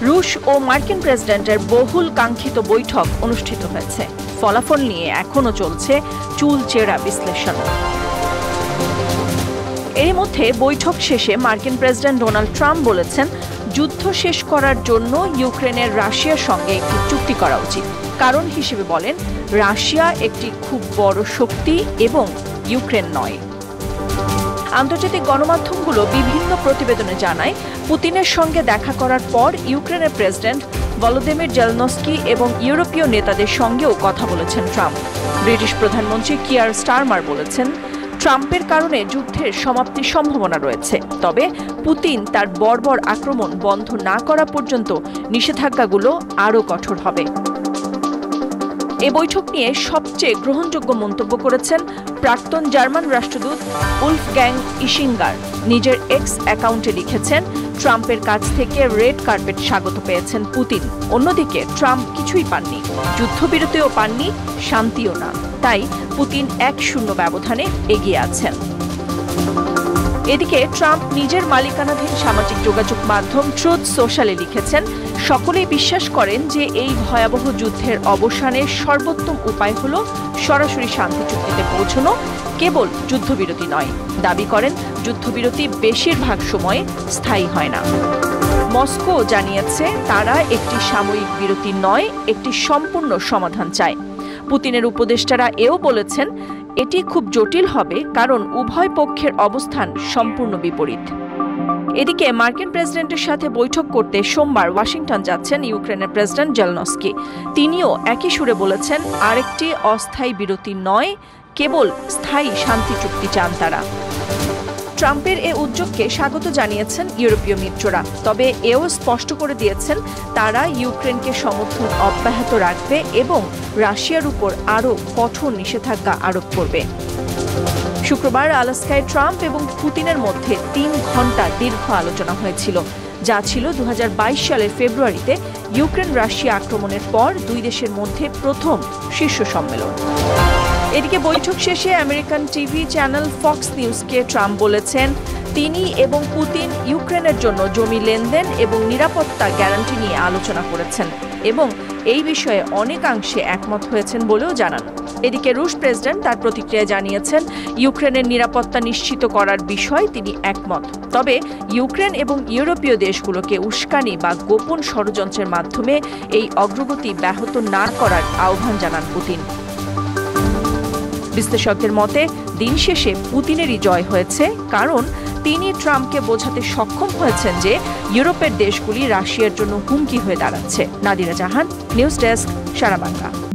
রুশ ও মার্কিন প্রেসিডেন্টের বহুল কাঙ্ক্ষিত বৈঠক অনুষ্ঠিত হয়েছে। ফলাফল নিয়ে এখনো চলছে চুলচেরা বিশ্লেষণ। এর মধ্যে বৈঠক শেষে মার্কিন প্রেসিডেন্ট ডোনাল্ড ট্রাম্প বলেছেন, যুদ্ধ শেষ করার জন্য ইউক্রেনের রাশিয়ার সঙ্গে একটি চুক্তি করা উচিত। কারণ হিসেবে বলেন, রাশিয়া একটি খুব বড় শক্তি এবং ইউক্রেন নয়। আন্তর্জাতিক গণমাধ্যমগুলো বিভিন্ন প্রতিবেদনে জানায়, পুতিনের সঙ্গে দেখা করার পর ইউক্রেনের প্রেসিডেন্ট ভলোদিমির জেলনস্কি এবং ইউরোপীয় নেতাদের সঙ্গেও কথা বলেছেন ট্রাম্প। ব্রিটিশ প্রধানমন্ত্রী কিয়ার স্টারমার বলেছেন, ট্রাম্পের কারণে যুদ্ধের সমাপ্তির সম্ভাবনা রয়েছে, তবে পুতিন তার বর্বর আক্রমণ বন্ধ না করা পর্যন্ত নিষেধাজ্ঞাগুলো আরও কঠোর হবে। এ বৈঠক নিয়ে সবচেয়ে গ্রহণযোগ্য মন্তব্য করেছেন প্রাক্তন জার্মান রাষ্ট্রদূত উলফগ্যাং ইশিঙ্গার। নিজের এক্স অ্যাকাউন্টে লিখেছেন, ট্রাম্পের কাছ থেকে রেড কার্পেট স্বাগত পেয়েছেন পুতিন। অন্যদিকে ট্রাম্প কিছুই পাননি, যুদ্ধবিরতিও পাননি, শান্তিও না। তাই পুতিন 1-0 ব্যবধানে এগিয়ে আছেন। এদিকে ট্রাম্প নিজের মালিকানাধীন সামাজিক যোগাযোগ মাধ্যম ট্রুথ সোশ্যালে লিখেছেন, সকলেই বিশ্বাস করেন যে এই ভয়াবহ যুদ্ধের অবসানের সর্বোত্তম উপায় হল সরাসরি শান্তি চুক্তিতে পৌঁছানো, কেবল যুদ্ধবিরতি নয়। দাবি করেন, যুদ্ধবিরতি বেশিরভাগ সময়ে স্থায়ী হয় না। মস্কো জানিয়েছে, তারা একটি সাময়িক বিরতি নয়, একটি সম্পূর্ণ সমাধান চায়। পুতিনের উপদেষ্টারা এও বলেছেন, এটি খুব জটিল হবে, কারণ উভয় পক্ষের অবস্থান সম্পূর্ণ বিপরীত। এদিকে মার্কিন প্রেসিডেন্টের সাথে বৈঠক করতে সোমবার ওয়াশিংটন যাচ্ছেন ইউক্রেনের প্রেসিডেন্ট জেলনস্কি। তিনিও একই সুরে বলেছেন, আরেকটি অস্থায়ী বিরতি নয়, কেবল স্থায়ী শান্তি চুক্তি চান তারা। ট্রাম্পের এ উদ্যোগকে স্বাগত জানিয়েছেন ইউরোপীয় মিত্ররা, তবে এও স্পষ্ট করে দিয়েছেন তারা ইউক্রেনকে সমর্থন অব্যাহত রাখবে এবং রাশিয়ার উপর আরও কঠোর নিষেধাজ্ঞা আরোপ করবে। শুক্রবার আলাস্কায় ট্রাম্প এবং পুতিনের মধ্যে 3 ঘণ্টা দীর্ঘ আলোচনা হয়েছিল, যা ছিল 2022 সালের ফেব্রুয়ারিতে ইউক্রেন রাশিয়া আক্রমণের পর দুই দেশের মধ্যে প্রথম শীর্ষ সম্মেলন। এদিকে বৈঠক শেষে আমেরিকান টিভি চ্যানেল ফক্স নিউজকে ট্রাম্প বলেছেন, তিনি এবং পুতিন ইউক্রেনের জন্য জমি লেনদেন এবং নিরাপত্তা গ্যারান্টি নিয়ে আলোচনা করেছেন এবং এই বিষয়ে অনেকাংশে একমত হয়েছেন বলেও জানান। এদিকে রুশ প্রেসিডেন্ট তার প্রতিক্রিয়া জানিয়েছেন, ইউক্রেনের নিরাপত্তা নিশ্চিত করার বিষয়ে তিনি একমত, তবে ইউক্রেন এবং ইউরোপীয় দেশগুলোকে উস্কানি বা গোপন ষড়যন্ত্রের মাধ্যমে এই অগ্রগতি ব্যাহত না করার আহ্বান জানান পুতিন। বিশ্লেষকদের মতে, দিন শেষে পুতিনেরই জয় হয়েছে, কারণ তিনি ট্রাম্পকে বোঝাতে সক্ষম হয়েছেন যে ইউরোপের দেশগুলি রাশিয়ার জন্য হুমকি হয়ে দাঁড়াচ্ছে। নাদিরা জাহান, নিউজ ডেস্ক, সারা বাংলা।